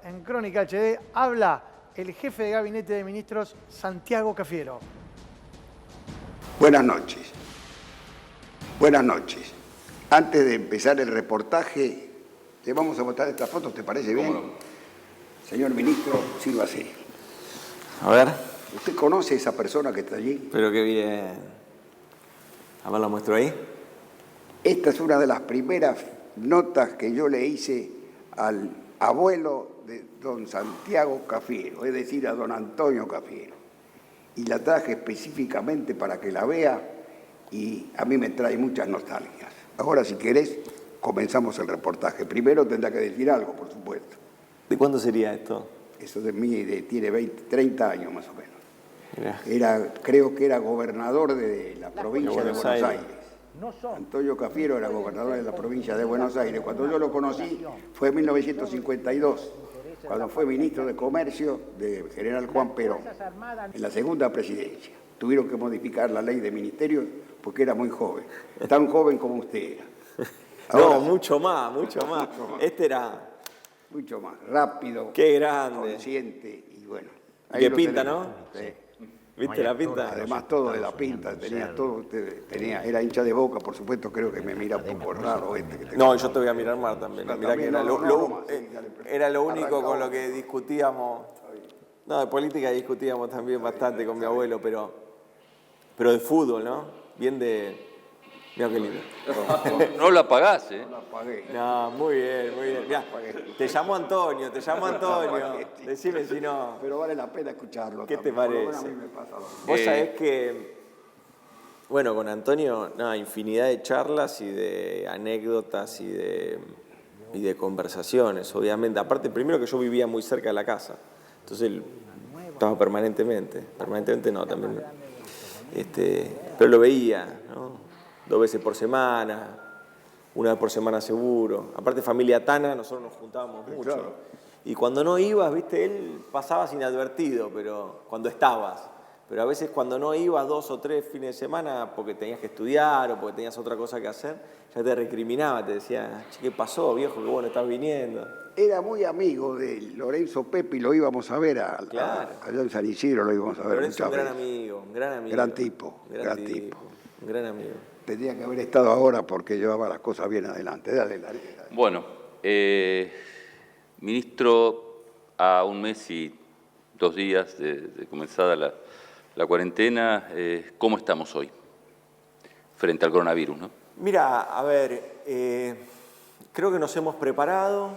en Crónica HD habla el jefe de Gabinete de Ministros, Santiago Cafiero. Buenas noches. Buenas noches. Antes de empezar el reportaje, le vamos a mostrar estas fotos, ¿te parece bien? ¿Cómo no? Señor ministro, sírvase. A ver. ¿Usted conoce a esa persona que está allí? Pero qué bien. A ver, la muestro ahí. Esta es una de las primeras notas que yo le hice al abuelo de don Santiago Cafiero, es decir, a don Antonio Cafiero. Y la traje específicamente para que la vea y a mí me trae muchas nostalgias. Ahora, si querés, comenzamos el reportaje. Primero tendrá que decir algo, por supuesto. ¿De cuándo sería esto? Eso de mí tiene 30 años más o menos. Mirá. Creo que era gobernador de la provincia de Buenos Aires. Antonio Cafiero era gobernador de la provincia de Buenos Aires. Cuando yo lo conocí fue en 1952, cuando fue ministro de Comercio de General Juan Perón, en la segunda presidencia. Tuvieron que modificar la ley de ministerios porque era muy joven, tan joven como usted era. Ahora, no, mucho más. Este era... Mucho más rápido, qué grande, consciente y bueno. Qué pinta, ¿no? Sí. ¿Viste la pinta? Además todo de la pinta, era hincha de Boca, por supuesto, creo que me mira un poco raro No, yo te voy a mirar más también. Mirá que era lo único Arrancamos. con lo que discutíamos. No, de política discutíamos también bastante con mi abuelo, pero de fútbol, ¿no? Bien de... Mirá qué lindo. No la pagás, ¿eh? No la pagué. No, muy bien. Mirá, te llamo Antonio. Decime si no. Pero vale la pena escucharlo. ¿Qué te también. parece? Por lo menos a mí me pasa lo mismo. Vos sabés que, bueno, con Antonio, infinidad de charlas y de anécdotas y de conversaciones, obviamente. Aparte, primero que yo vivía muy cerca de la casa, entonces él estaba permanentemente no, también, pero lo veía, ¿no? 2 veces por semana, 1 vez por semana seguro. Aparte, familia Tana, nosotros nos juntábamos mucho. Claro. Y cuando no ibas, viste, él pasabas inadvertido, pero cuando estabas. Pero a veces cuando no ibas 2 o 3 fines de semana porque tenías que estudiar o porque tenías otra cosa que hacer, ya te recriminaba, te decía, che, ¿qué pasó, viejo? Que vos no estás viniendo. Era muy amigo de Lorenzo Pepi, lo íbamos a ver Claro. allá en San Isidro, lo íbamos a ver Lorenzo muchas es un veces. gran amigo. Gran tipo. Un gran amigo. Tendría que haber estado ahora porque llevaba las cosas bien adelante. Dale. Bueno, ministro, a 1 mes y 2 días de comenzada la cuarentena, ¿cómo estamos hoy frente al coronavirus, no? Mira, a ver, creo que nos hemos preparado.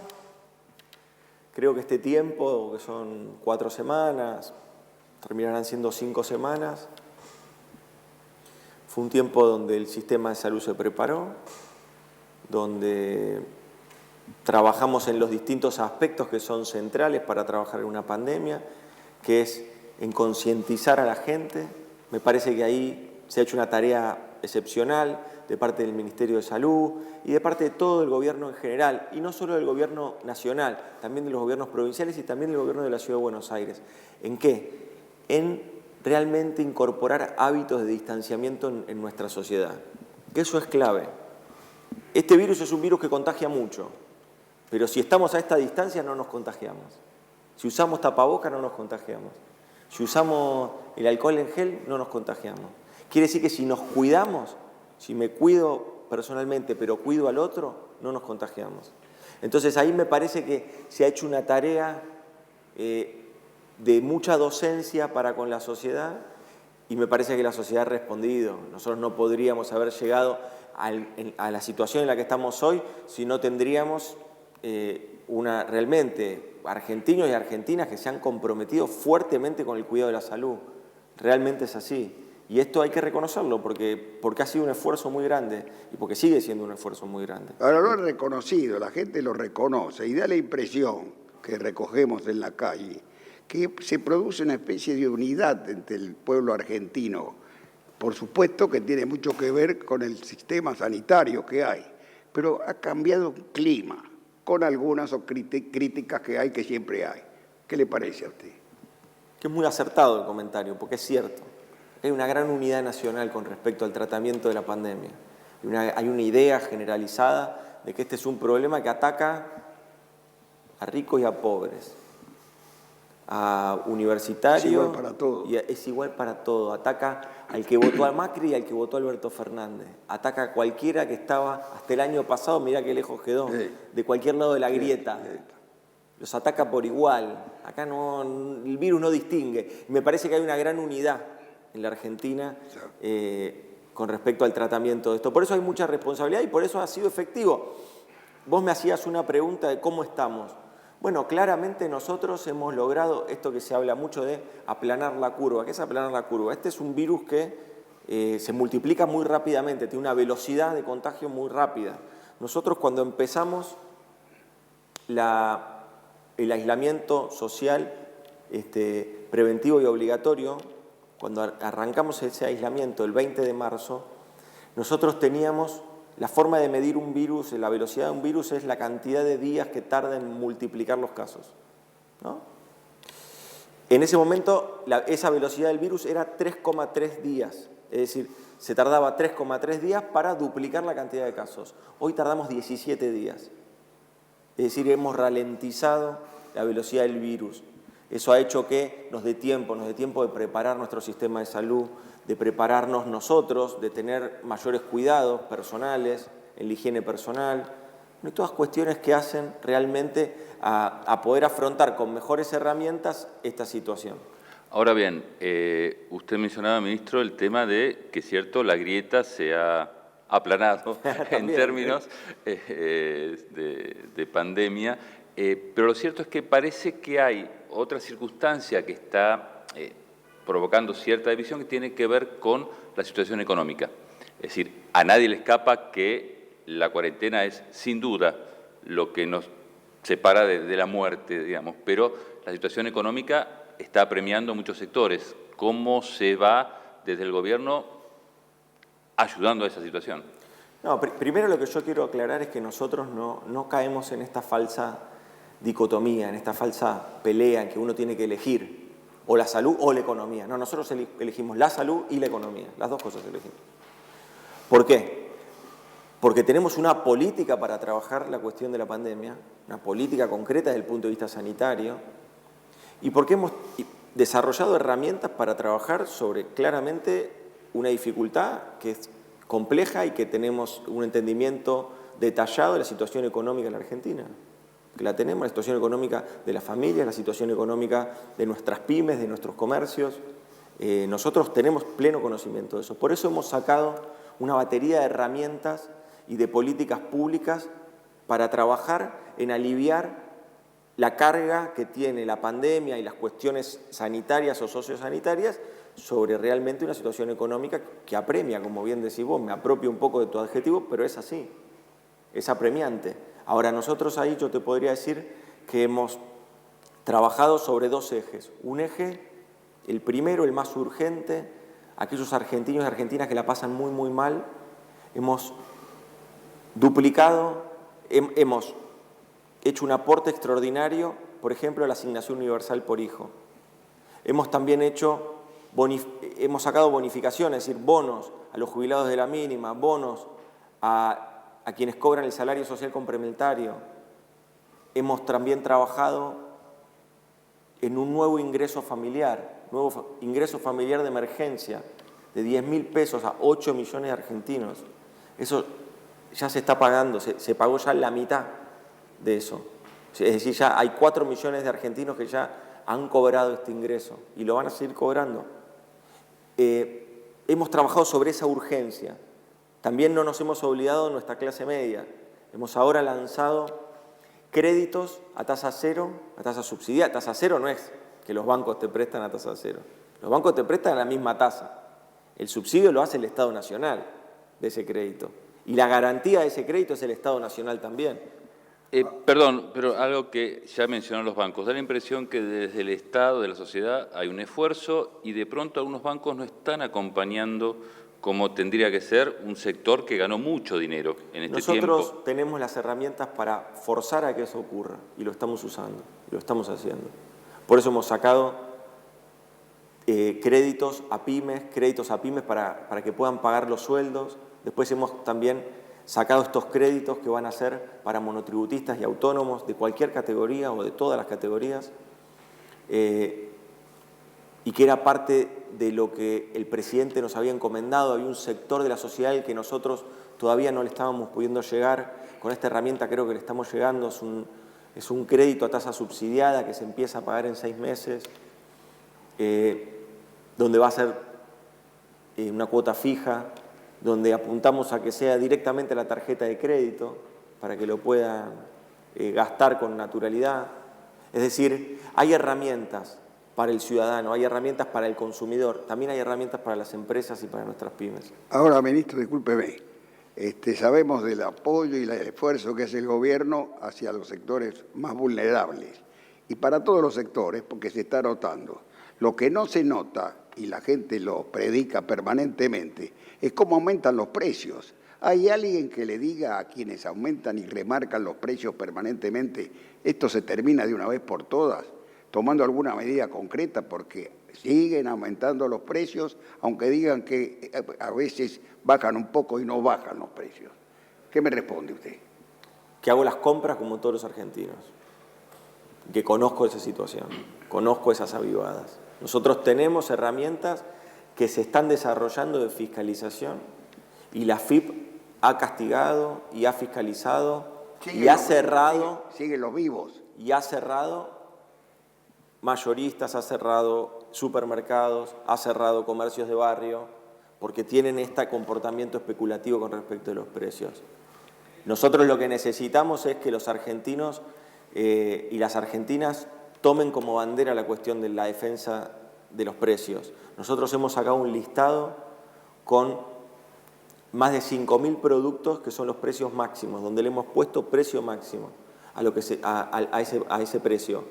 Creo que este tiempo, que son 4 semanas, terminarán siendo 5 semanas. Fue un tiempo donde el sistema de salud se preparó, donde trabajamos en los distintos aspectos que son centrales para trabajar en una pandemia, que es en concientizar a la gente. Me parece que ahí se ha hecho una tarea excepcional de parte del Ministerio de Salud y de parte de todo el gobierno en general, y no solo del gobierno nacional, también de los gobiernos provinciales y también del gobierno de la Ciudad de Buenos Aires. ¿En qué? En realmente incorporar hábitos de distanciamiento en nuestra sociedad. Que eso es clave. Este virus es un virus que contagia mucho, pero si estamos a esta distancia no nos contagiamos. Si usamos tapabocas no nos contagiamos. Si usamos el alcohol en gel no nos contagiamos. Quiere decir que si nos cuidamos, si me cuido personalmente pero cuido al otro, no nos contagiamos. Entonces ahí me parece que se ha hecho una tarea de mucha docencia para con la sociedad y me parece que la sociedad ha respondido. Nosotros no podríamos haber llegado a la situación en la que estamos hoy si no tendríamos realmente argentinos y argentinas que se han comprometido fuertemente con el cuidado de la salud. Realmente es así. Y esto hay que reconocerlo porque ha sido un esfuerzo muy grande y porque sigue siendo un esfuerzo muy grande. Ahora lo han reconocido, la gente lo reconoce y da la impresión que recogemos en la calle que se produce una especie de unidad entre el pueblo argentino. Por supuesto que tiene mucho que ver con el sistema sanitario que hay, pero ha cambiado el clima, con algunas críticas que hay, que siempre hay. ¿Qué le parece a usted? Que es muy acertado el comentario, porque es cierto. Hay una gran unidad nacional con respecto al tratamiento de la pandemia. Hay una idea generalizada de que este es un problema que ataca a ricos y a pobres, a universitarios. Es igual para todo. Y es igual para todo. Ataca al que votó a Macri y al que votó a Alberto Fernández. Ataca a cualquiera que estaba hasta el año pasado, mirá qué lejos quedó, de cualquier lado de la grieta. Los ataca por igual. Acá no, el virus no distingue. Me parece que hay una gran unidad en la Argentina con respecto al tratamiento de esto. Por eso hay mucha responsabilidad y por eso ha sido efectivo. Vos me hacías una pregunta de cómo estamos. Bueno, claramente nosotros hemos logrado esto que se habla mucho de aplanar la curva. ¿Qué es aplanar la curva? Este es un virus que se multiplica muy rápidamente, tiene una velocidad de contagio muy rápida. Nosotros cuando empezamos el aislamiento social preventivo y obligatorio, cuando arrancamos ese aislamiento el 20 de marzo, nosotros teníamos la forma de medir un virus, la velocidad de un virus es la cantidad de días que tarda en multiplicar los casos, ¿no? En ese momento esa velocidad del virus era 3,3 días, es decir, se tardaba 3,3 días para duplicar la cantidad de casos. Hoy tardamos 17 días. Es decir, hemos ralentizado la velocidad del virus. Eso ha hecho que nos dé tiempo de preparar nuestro sistema de salud, de prepararnos nosotros, de tener mayores cuidados personales, en la higiene personal, y todas cuestiones que hacen realmente a poder afrontar con mejores herramientas esta situación. Ahora bien, usted mencionaba, ministro, el tema de que, cierto, la grieta se ha aplanado en términos de pandemia, pero lo cierto es que parece que hay otra circunstancia que está provocando cierta división que tiene que ver con la situación económica. Es decir, a nadie le escapa que la cuarentena es, sin duda, lo que nos separa de la muerte, digamos, pero la situación económica está apremiando a muchos sectores. ¿Cómo se va desde el gobierno ayudando a esa situación? No, primero lo que yo quiero aclarar es que nosotros no caemos en esta falsa dicotomía, en esta falsa pelea en que uno tiene que elegir o la salud o la economía. No, nosotros elegimos la salud y la economía, las dos cosas elegimos. ¿Por qué? Porque tenemos una política para trabajar la cuestión de la pandemia, una política concreta desde el punto de vista sanitario, y porque hemos desarrollado herramientas para trabajar sobre claramente una dificultad que es compleja y que tenemos un entendimiento detallado de la situación económica en la Argentina. Que la tenemos, la situación económica de las familias, la situación económica de nuestras pymes, de nuestros comercios. Nosotros tenemos pleno conocimiento de eso. Por eso hemos sacado una batería de herramientas y de políticas públicas para trabajar en aliviar la carga que tiene la pandemia y las cuestiones sanitarias o sociosanitarias sobre realmente una situación económica que apremia, como bien decís vos, me apropio un poco de tu adjetivo, pero es así, es apremiante. Ahora, nosotros ahí yo te podría decir que hemos trabajado sobre dos ejes. Un eje, el primero, el más urgente, aquellos argentinos y argentinas que la pasan muy, muy mal. Hemos duplicado, hemos hecho un aporte extraordinario, por ejemplo, a la asignación universal por hijo. Hemos también hemos sacado bonificaciones, es decir, bonos a los jubilados de la mínima, bonos a quienes cobran el salario social complementario. Hemos también trabajado en un nuevo ingreso familiar de emergencia de 10.000 pesos a 8 millones de argentinos. Eso ya se está pagando, se pagó ya la mitad de eso. Es decir, ya hay 4 millones de argentinos que ya han cobrado este ingreso y lo van a seguir cobrando. Hemos trabajado sobre esa urgencia. También no nos hemos olvidado de nuestra clase media. Hemos ahora lanzado créditos a tasa cero, a tasa subsidiada. Tasa cero no es que los bancos te prestan a tasa cero. Los bancos te prestan a la misma tasa. El subsidio lo hace el Estado Nacional de ese crédito. Y la garantía de ese crédito es el Estado Nacional también. Perdón, pero algo que ya mencionaron los bancos. Da la impresión que desde el Estado, de la sociedad, hay un esfuerzo y de pronto algunos bancos no están acompañando como tendría que ser un sector que ganó mucho dinero en este tiempo. Nosotros tenemos las herramientas para forzar a que eso ocurra y lo estamos usando, lo estamos haciendo. Por eso hemos sacado créditos a pymes para que puedan pagar los sueldos. Después hemos también sacado estos créditos que van a ser para monotributistas y autónomos de cualquier categoría o de todas las categorías, y que era parte de lo que el presidente nos había encomendado. Había un sector de la sociedad al que nosotros todavía no le estábamos pudiendo llegar. Con esta herramienta creo que le estamos llegando. Es un crédito a tasa subsidiada que se empieza a pagar en 6 meses, donde va a ser una cuota fija, donde apuntamos a que sea directamente la tarjeta de crédito para que lo puedan gastar con naturalidad. Es decir, hay herramientas para el ciudadano, hay herramientas para el consumidor, también hay herramientas para las empresas y para nuestras pymes. Ahora, ministro, discúlpeme, sabemos del apoyo y el esfuerzo que hace el gobierno hacia los sectores más vulnerables y para todos los sectores, porque se está notando. Lo que no se nota, y la gente lo predica permanentemente, es cómo aumentan los precios. ¿Hay alguien que le diga a quienes aumentan y remarcan los precios permanentemente, esto se termina de una vez por todas, tomando alguna medida concreta? Porque siguen aumentando los precios, aunque digan que a veces bajan un poco y no bajan los precios. ¿Qué me responde usted? Que hago las compras como todos los argentinos, que conozco esa situación, conozco esas avivadas. Nosotros tenemos herramientas que se están desarrollando de fiscalización y la FIP ha castigado y ha fiscalizado y ha cerrado. Siguen los vivos. Y ha cerrado mayoristas, ha cerrado supermercados, ha cerrado comercios de barrio, porque tienen este comportamiento especulativo con respecto de los precios. Nosotros lo que necesitamos es que los argentinos y las argentinas tomen como bandera la cuestión de la defensa de los precios. Nosotros hemos sacado un listado con más de 5.000 productos que son los precios máximos, donde le hemos puesto precio máximo a ese precio,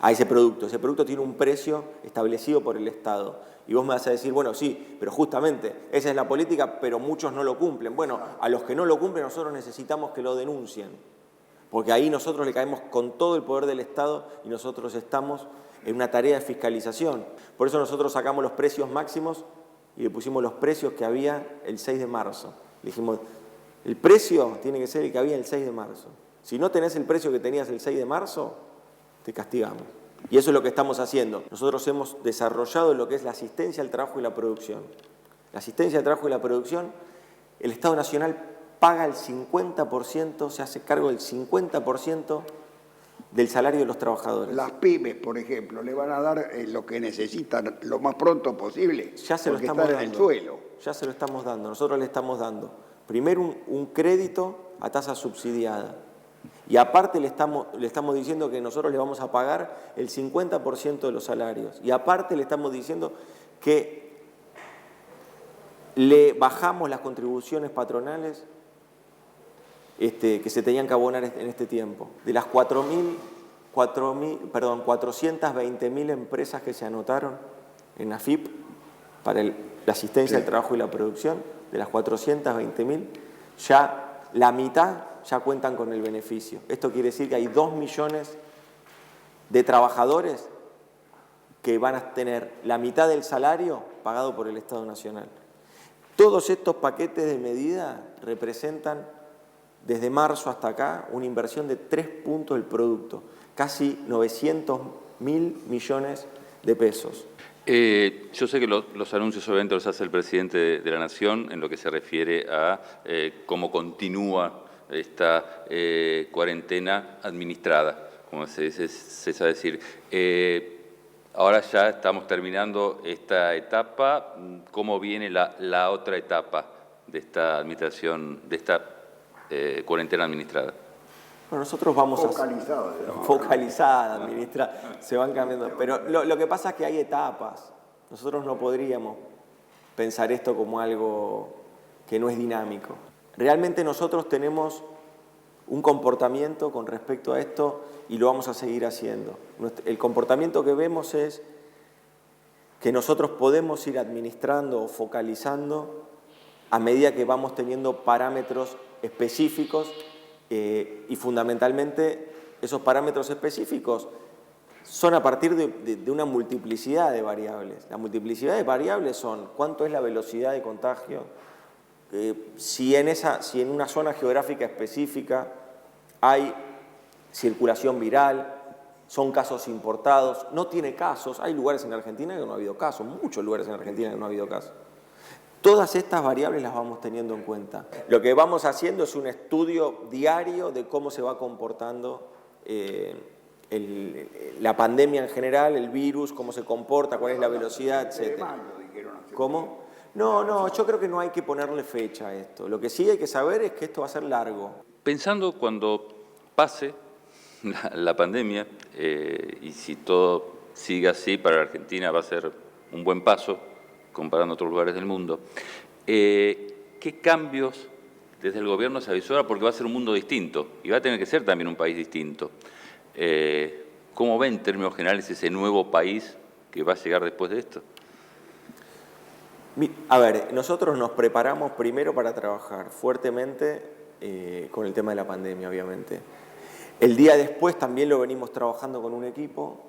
a ese producto. Ese producto tiene un precio establecido por el Estado. Y vos me vas a decir, bueno, sí, pero justamente esa es la política, pero muchos no lo cumplen. Bueno, a los que no lo cumplen nosotros necesitamos que lo denuncien, porque ahí nosotros le caemos con todo el poder del Estado y nosotros estamos en una tarea de fiscalización. Por eso nosotros sacamos los precios máximos y le pusimos los precios que había el 6 de marzo. Le dijimos, el precio tiene que ser el que había el 6 de marzo. Si no tenés el precio que tenías el 6 de marzo, te castigamos. Y eso es lo que estamos haciendo. Nosotros hemos desarrollado lo que es la asistencia al trabajo y la producción. La asistencia al trabajo y la producción, el Estado Nacional paga el 50%, se hace cargo del 50% del salario de los trabajadores. Las pymes, por ejemplo, le van a dar lo que necesitan lo más pronto posible. Ya se lo estamos dando. En el suelo. Ya se lo estamos dando. Nosotros le estamos dando primero un crédito a tasa subsidiada. Y aparte le estamos diciendo que nosotros le vamos a pagar el 50% de los salarios. Y aparte le estamos diciendo que le bajamos las contribuciones patronales que se tenían que abonar en este tiempo. De las 420.000 empresas que se anotaron en la FIP para la asistencia al trabajo y la producción, de las 420.000, ya la mitad ya cuentan con el beneficio. Esto quiere decir que hay 2 millones de trabajadores que van a tener la mitad del salario pagado por el Estado Nacional. Todos estos paquetes de medida representan, desde marzo hasta acá, una inversión de 3 puntos del producto, casi 900.000 millones de pesos. Yo sé que los anuncios obviamente los hace el presidente de la Nación en lo que se refiere a cómo continúa esta cuarentena administrada, como se sabe decir. Ahora ya estamos terminando esta etapa. ¿Cómo viene la otra etapa de esta administración, de esta cuarentena administrada? Bueno, nosotros vamos focalizada, administrada, se van cambiando. Pero lo que pasa es que hay etapas. Nosotros no podríamos pensar esto como algo que no es dinámico. Realmente nosotros tenemos un comportamiento con respecto a esto y lo vamos a seguir haciendo. El comportamiento que vemos es que nosotros podemos ir administrando o focalizando a medida que vamos teniendo parámetros específicos y fundamentalmente esos parámetros específicos son a partir de una multiplicidad de variables. La multiplicidad de variables son cuánto es la velocidad de contagio si en una zona geográfica específica hay circulación viral, son casos importados, no tiene casos, hay lugares en Argentina que no ha habido casos, muchos lugares en Argentina que no ha habido casos. Todas estas variables las vamos teniendo en cuenta. Lo que vamos haciendo es un estudio diario de cómo se va comportando la pandemia en general, el virus, cómo se comporta, cuál es la velocidad, etc. ¿Cómo? No, yo creo que no hay que ponerle fecha a esto. Lo que sí hay que saber es que esto va a ser largo. Pensando cuando pase la pandemia, y si todo sigue así, para la Argentina va a ser un buen paso, comparando otros lugares del mundo. ¿Qué cambios desde el gobierno se avisora? Porque va a ser un mundo distinto y va a tener que ser también un país distinto. ¿Cómo ven en términos generales ese nuevo país que va a llegar después de esto? A ver, nosotros nos preparamos primero para trabajar fuertemente con el tema de la pandemia, obviamente. El día después también lo venimos trabajando con un equipo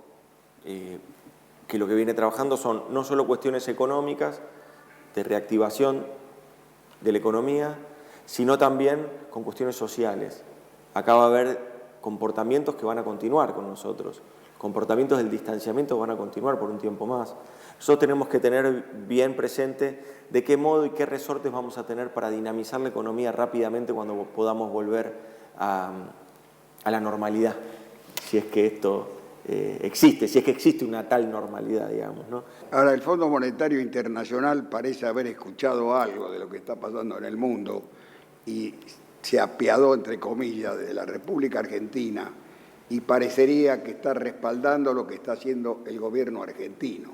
que lo que viene trabajando son no solo cuestiones económicas, de reactivación de la economía, sino también con cuestiones sociales. Acá va a haber comportamientos que van a continuar con nosotros, comportamientos del distanciamiento van a continuar por un tiempo más. Nosotros tenemos que tener bien presente de qué modo y qué resortes vamos a tener para dinamizar la economía rápidamente cuando podamos volver a la normalidad, si es que esto existe, si es que existe una tal normalidad, digamos, ¿no? Ahora, el Fondo Monetario Internacional parece haber escuchado algo de lo que está pasando en el mundo y se apiadó, entre comillas, de la República Argentina y parecería que está respaldando lo que está haciendo el gobierno argentino.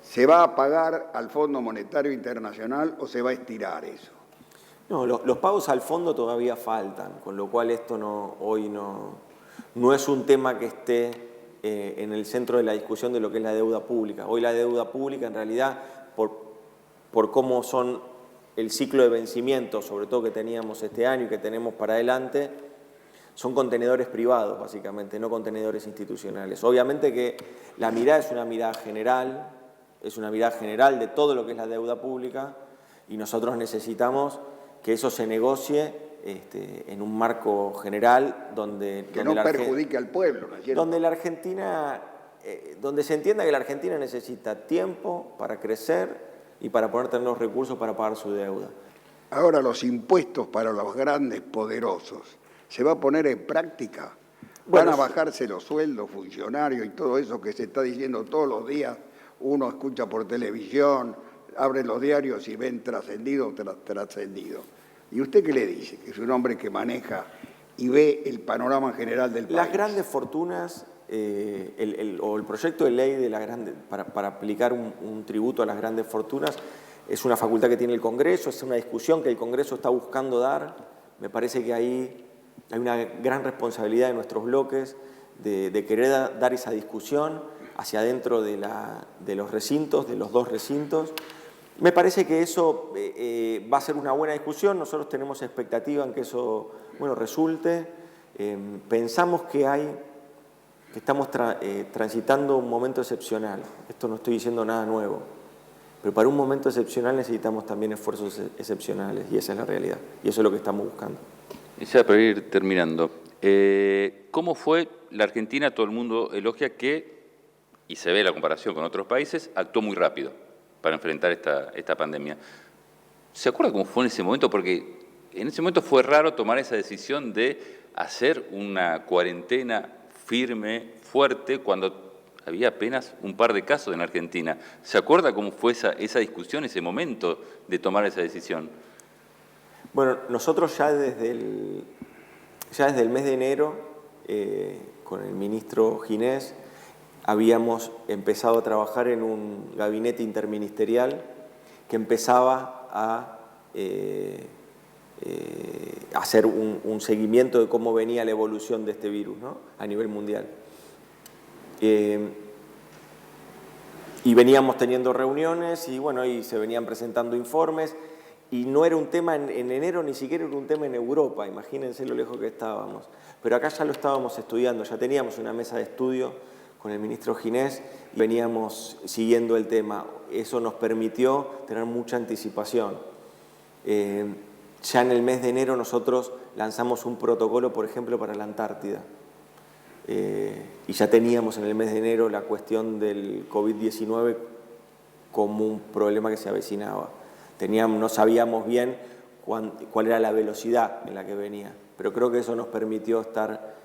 ¿Se va a pagar al Fondo Monetario Internacional o se va a estirar eso? No, los pagos al fondo todavía faltan, con lo cual esto hoy no es un tema que esté en el centro de la discusión de lo que es la deuda pública. Hoy la deuda pública, en realidad, por cómo son el ciclo de vencimiento, sobre todo que teníamos este año y que tenemos para adelante, son contenedores privados, básicamente, no contenedores institucionales. Obviamente que la mirada es una mirada general de todo lo que es la deuda pública y nosotros necesitamos que eso se negocie en un marco general donde no perjudique al pueblo, ¿no es cierto? Donde se entienda que la Argentina necesita tiempo para crecer y para poder tener los recursos para pagar su deuda. Ahora, los impuestos para los grandes poderosos, ¿se va a poner en práctica? ¿Van a bajarse los sueldos, funcionarios y todo eso que se está diciendo todos los días? Uno escucha por televisión, abre los diarios y ven trascendido tras trascendido. ¿Y usted qué le dice? Que es un hombre que maneja y ve el panorama general del país. Las grandes fortunas, el proyecto de ley para aplicar un tributo a las grandes fortunas, es una facultad que tiene el Congreso, es una discusión que el Congreso está buscando dar. Me parece que ahí hay una gran responsabilidad de nuestros bloques de querer dar esa discusión hacia adentro de los recintos, de los dos recintos. Me parece que eso va a ser una buena discusión, nosotros tenemos expectativa en que eso resulte. Pensamos que estamos transitando un momento excepcional, esto no estoy diciendo nada nuevo, pero para un momento excepcional necesitamos también esfuerzos excepcionales y esa es la realidad y eso es lo que estamos buscando. Y ya para ir terminando, ¿cómo fue la Argentina? Todo el mundo elogia que, y se ve la comparación con otros países, actuó muy rápido para enfrentar esta pandemia. ¿Se acuerda cómo fue en ese momento? Porque en ese momento fue raro tomar esa decisión de hacer una cuarentena firme, fuerte, cuando había apenas un par de casos en Argentina. ¿Se acuerda cómo fue esa discusión, ese momento de tomar esa decisión? Bueno, nosotros ya desde el mes de enero, con el ministro Ginés, habíamos empezado a trabajar en un gabinete interministerial que empezaba a hacer un seguimiento de cómo venía la evolución de este virus, ¿no? A nivel mundial. Y veníamos teniendo reuniones y se venían presentando informes y no era un tema en enero, ni siquiera era un tema en Europa, imagínense lo lejos que estábamos. Pero acá ya lo estábamos estudiando, ya teníamos una mesa de estudio con el ministro Ginés y veníamos siguiendo el tema. Eso nos permitió tener mucha anticipación. Ya en el mes de enero nosotros lanzamos un protocolo, por ejemplo, para la Antártida. Y ya teníamos en el mes de enero la cuestión del COVID-19 como un problema que se avecinaba. No sabíamos bien cuál era la velocidad en la que venía, pero creo que eso nos permitió estar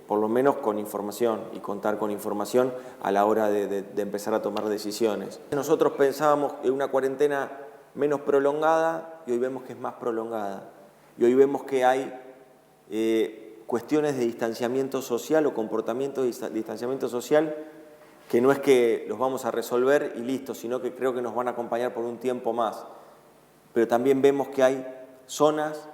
por lo menos con información y contar con información a la hora de empezar a tomar decisiones. Nosotros pensábamos en una cuarentena menos prolongada y hoy vemos que es más prolongada. Y hoy vemos que hay cuestiones de distanciamiento social o comportamientos de distanciamiento social que no es que los vamos a resolver y listo, sino que creo que nos van a acompañar por un tiempo más. Pero también vemos que hay zonas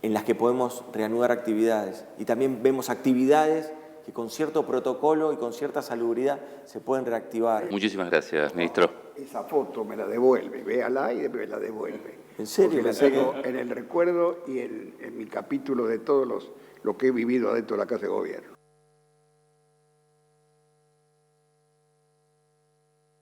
en las que podemos reanudar actividades y también vemos actividades que con cierto protocolo y con cierta salubridad se pueden reactivar. Muchísimas gracias, ministro. Esa foto me la devuelve, véala y me la devuelve. ¿En serio? Porque la tengo en el recuerdo y en mi capítulo de todos lo que he vivido adentro de la Casa de Gobierno.